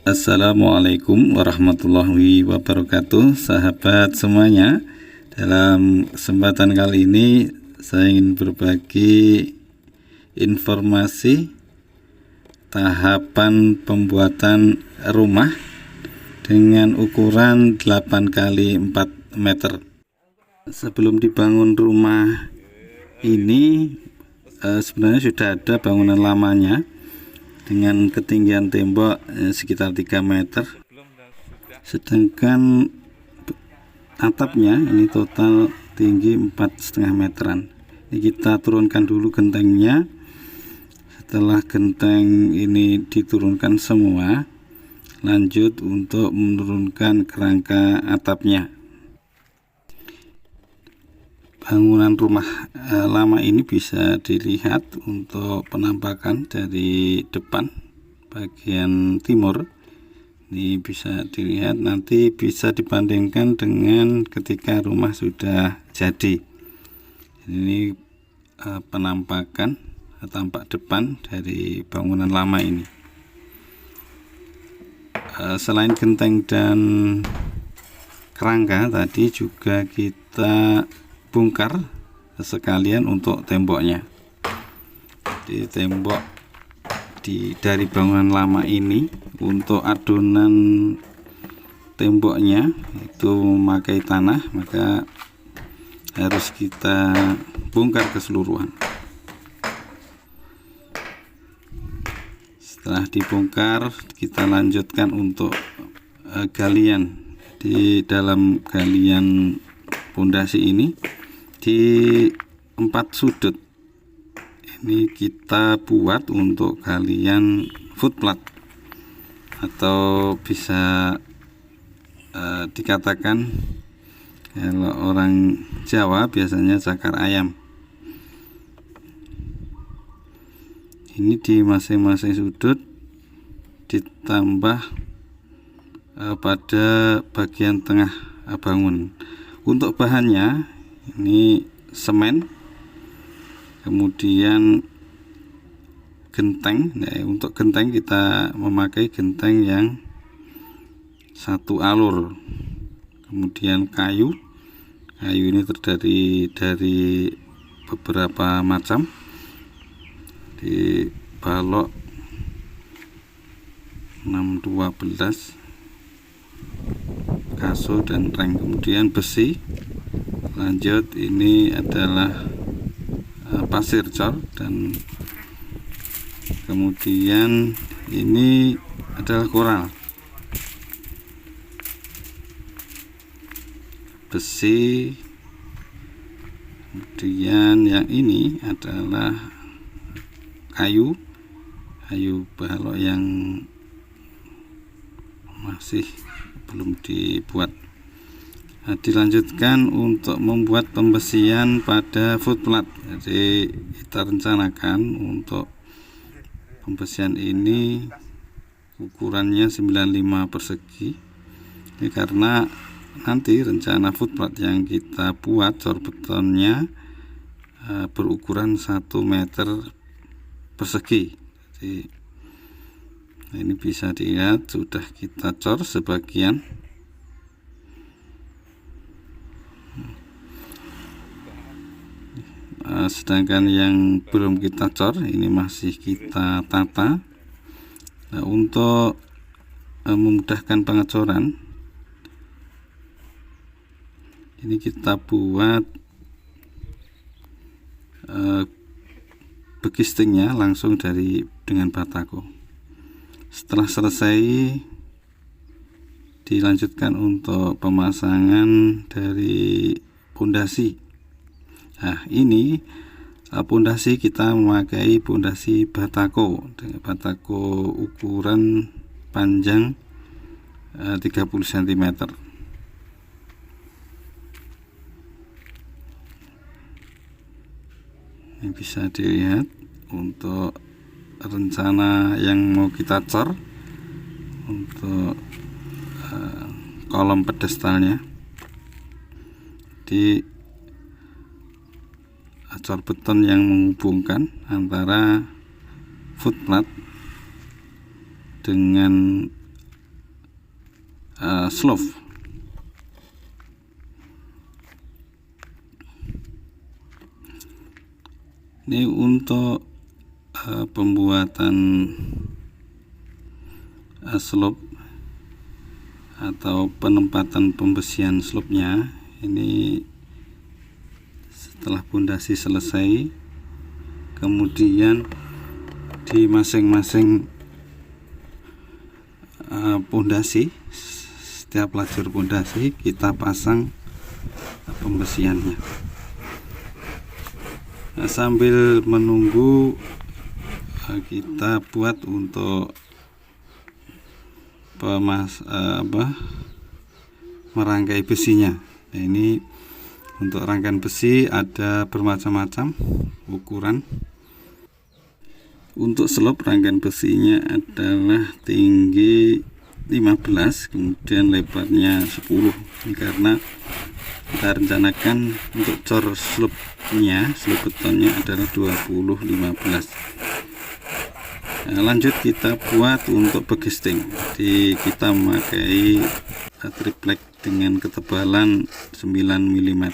Assalamualaikum warahmatullahi wabarakatuh, sahabat semuanya. Dalam kesempatan kali ini saya ingin berbagi informasi tahapan pembuatan rumah dengan ukuran 8 kali 4 meter. Sebelum dibangun rumah ini sebenarnya sudah ada bangunan lamanya dengan ketinggian tembok sekitar 3 meter, sedangkan atapnya ini total tinggi 4,5 meteran. Ini kita turunkan dulu gentengnya. Setelah genteng ini diturunkan semua, lanjut untuk menurunkan kerangka atapnya. Bangunan rumah lama ini bisa dilihat untuk penampakan dari depan bagian timur. Ini bisa dilihat, nanti bisa dibandingkan dengan ketika rumah sudah jadi. Ini penampakan tampak depan dari bangunan lama ini. Selain genteng dan kerangka tadi juga kita bongkar sekalian untuk temboknya. Di tembok dari bangunan lama ini, untuk adonan temboknya itu memakai tanah, maka harus kita bongkar keseluruhan. Setelah dibongkar, kita lanjutkan untuk galian. Di dalam galian pondasi ini di 4 sudut ini kita buat untuk galian footplat, atau bisa dikatakan kalau orang Jawa biasanya cakar ayam. Ini di masing-masing sudut ditambah pada bagian tengah bangun. Untuk bahannya ini semen, kemudian genteng. Untuk genteng kita memakai genteng yang 1 alur, kemudian kayu ini terdiri dari beberapa macam, di balok 612, kaso dan reng, kemudian besi. Lanjut, ini adalah pasir cor, dan kemudian ini adalah koral. Besi, kemudian yang ini adalah kayu balok yang masih belum dibuat. Dilanjutkan untuk membuat pembesian pada footplat. Jadi kita rencanakan untuk pembesian ini ukurannya 95 persegi. Ini karena nanti rencana footplat yang kita buat cor betonnya berukuran 1 meter persegi. Jadi ini bisa dilihat sudah kita cor sebagian. Sedangkan yang belum kita cor ini masih kita tata. Untuk memudahkan pengecoran, ini kita buat begistingnya langsung dengan batako. Setelah selesai, dilanjutkan untuk pemasangan dari pondasi. Nah, ini pondasi kita memakai pondasi batako dengan batako ukuran panjang 30 cm. Ini bisa dilihat untuk rencana yang mau kita cor untuk kolom pedestalnya. Di cor beton yang menghubungkan antara footplat dengan slope. Ini untuk pembuatan slope atau penempatan pembesian slope-nya. Ini setelah pondasi selesai, kemudian di masing-masing pondasi, setiap lajur pondasi kita pasang pembesiannya. Nah, sambil menunggu kita buat untuk merangkai besinya. Nah, ini untuk rangkaian besi ada bermacam-macam ukuran. Untuk slope rangkaian besinya adalah tinggi 15, kemudian lebarnya 10. Ini karena kita rencanakan untuk cor slope-nya, slope betonnya adalah 20-15. Nah, lanjut kita buat untuk begisting. Jadi kita memakai triplek dengan ketebalan 9 mm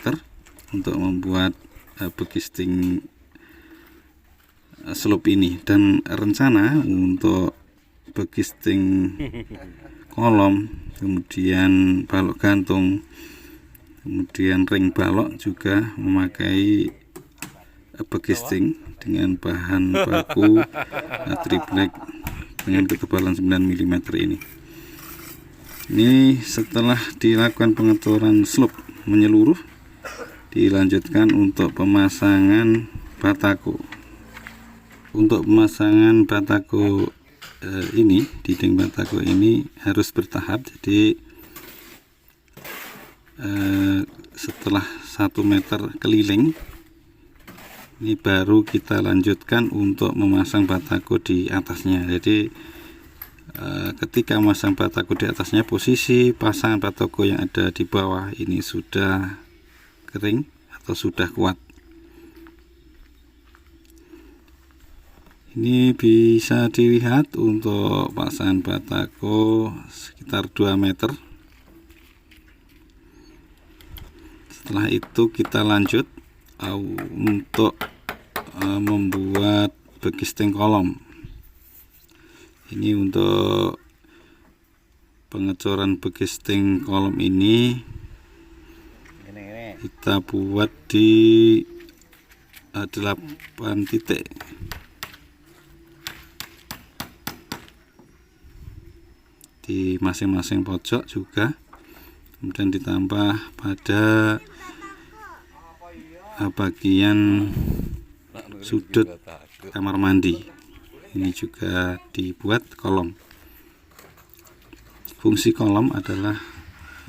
untuk membuat begisting slope ini, dan rencana untuk begisting kolom, kemudian balok gantung, kemudian ring balok juga memakai begisting dengan bahan baku triplek dengan ketebalan 9 mm ini. Ini setelah dilakukan pengecoran slope menyeluruh, dilanjutkan untuk pemasangan batako. Untuk pemasangan batako ini, dinding batako ini harus bertahap. Jadi setelah 1 meter keliling, ini baru kita lanjutkan untuk memasang batako di atasnya. Jadi ketika memasang batako di atasnya, posisi pasangan batako yang ada di bawah ini sudah kering atau sudah kuat. Ini bisa dilihat untuk pasangan batako sekitar 2 meter. Setelah itu kita lanjut untuk membuat begisting kolom. Ini untuk pengecoran begisting kolom ini kita buat di 8 titik. Di masing-masing pojok juga, kemudian ditambah pada bagian sudut kamar mandi. Ini juga dibuat kolom. Fungsi kolom adalah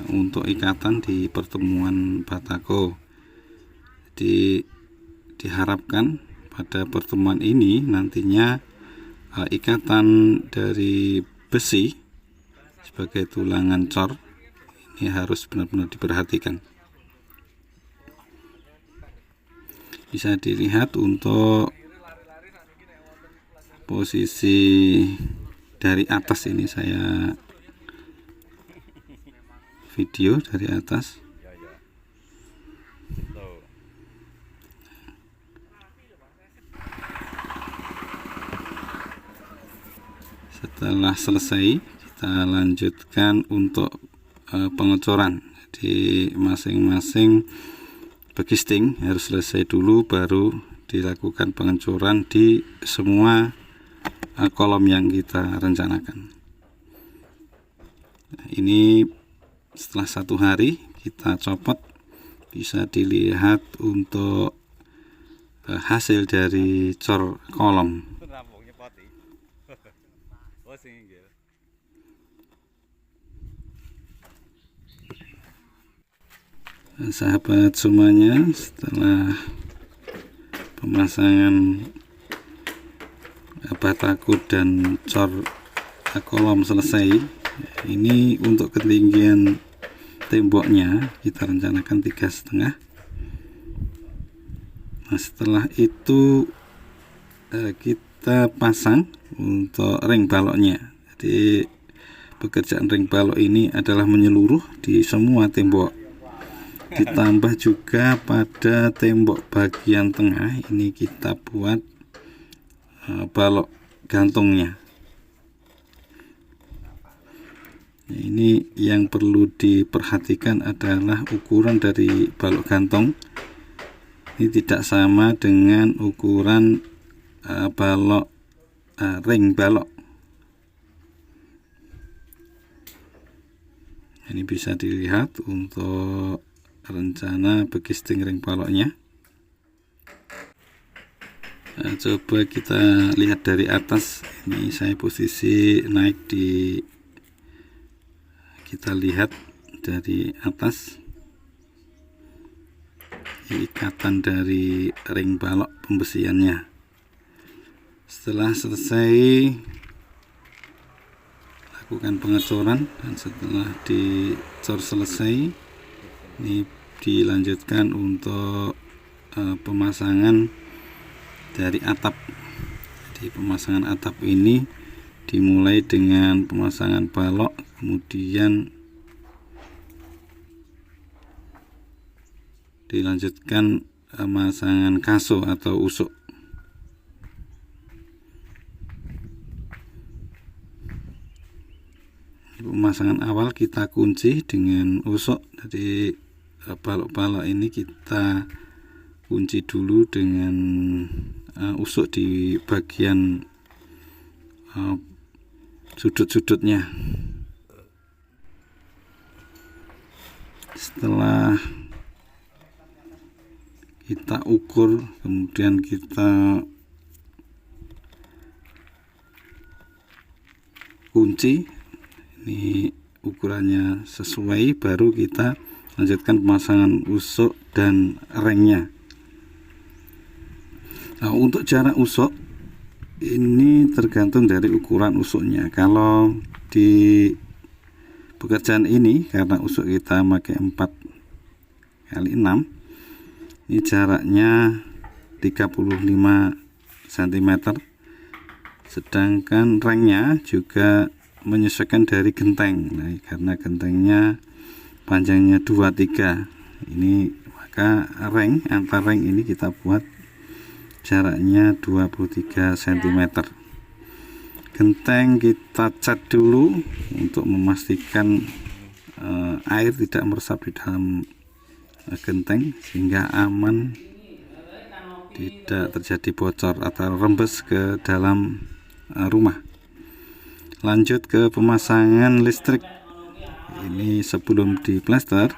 untuk ikatan di pertemuan batako. Jadi diharapkan pada pertemuan ini nantinya ikatan dari besi sebagai tulangan cor ini harus benar-benar diperhatikan. Bisa dilihat untuk posisi dari atas, ini saya video dari atas. Setelah selesai, kita lanjutkan untuk pengecoran. Jadi masing-masing begisting harus selesai dulu, baru dilakukan pengecoran di semua kolom yang kita rencanakan. Nah, ini setelah 1 hari kita copot, bisa dilihat untuk hasil dari cor kolom. Sahabat semuanya, setelah pemasangan batako dan cor kolom selesai, ini untuk ketinggian temboknya kita rencanakan 3,5. Nah, setelah itu kita pasang untuk ring baloknya. Jadi pekerjaan ring balok ini adalah menyeluruh di semua tembok. Ditambah juga pada tembok bagian tengah ini kita buat balok gantungnya. Ini yang perlu diperhatikan adalah ukuran dari balok gantung. Ini tidak sama dengan ukuran balok ring balok. Ini bisa dilihat untuk rencana bekisting ring baloknya. Coba kita lihat dari atas. Ini saya posisi naik kita lihat dari atas ikatan dari ring balok pembesiannya. Setelah selesai lakukan pengecoran, dan setelah dicor selesai ini dilanjutkan untuk pemasangan dari atap. Jadi pemasangan atap ini dimulai dengan pemasangan balok, kemudian dilanjutkan pemasangan kaso atau usuk. Pemasangan awal kita kunci dengan usuk. Jadi balok-balok ini kita kunci dulu dengan usuk di bagian sudut-sudutnya. Setelah kita ukur, kemudian kita kunci, ini ukurannya sesuai, baru kita lanjutkan pemasangan usuk dan ringnya. Nah, untuk jarak usuk ini tergantung dari ukuran usuknya. Kalau di pekerjaan ini karena usuk kita pakai 4x6, ini jaraknya 35 cm. Sedangkan ringnya juga menyesuaikan dari genteng. Nah, karena gentengnya panjangnya 23, ini maka antar ring ini kita buat jaraknya 23 cm. Genteng kita cat dulu untuk memastikan air tidak meresap di dalam genteng sehingga aman, tidak terjadi bocor atau rembes ke dalam rumah. Lanjut ke pemasangan listrik. Ini sebelum diplester,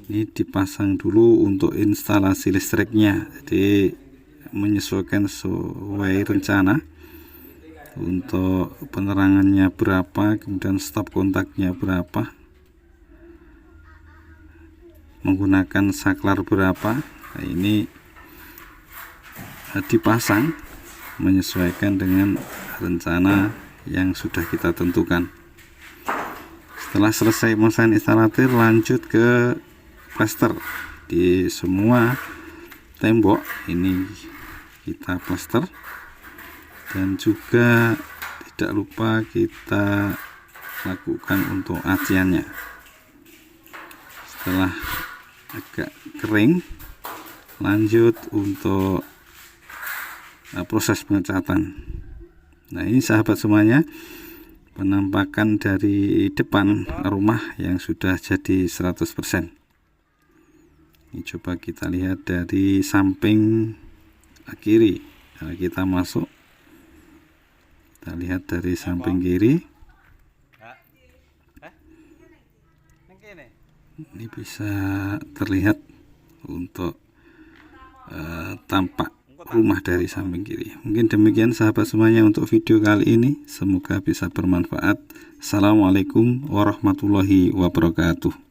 ini dipasang dulu untuk instalasi listriknya. Jadi menyesuaikan sesuai rencana untuk penerangannya berapa, kemudian stop kontaknya berapa, menggunakan saklar berapa. Nah, ini dipasang menyesuaikan dengan rencana yang sudah kita tentukan. Setelah selesai pemasangan instalator, lanjut ke plester di semua tembok. Ini kita plester, dan juga tidak lupa kita lakukan untuk aciannya. Setelah agak kering, lanjut untuk proses pengecatan. Nah, ini sahabat semuanya penampakan dari depan rumah yang sudah jadi 100%. Ini coba kita lihat dari samping kiri. Nah, kita masuk, kita lihat dari samping kiri. Ini bisa terlihat untuk tampak rumah dari samping kiri. Mungkin demikian sahabat semuanya untuk video kali ini. Semoga bisa bermanfaat. Assalamualaikum warahmatullahi wabarakatuh.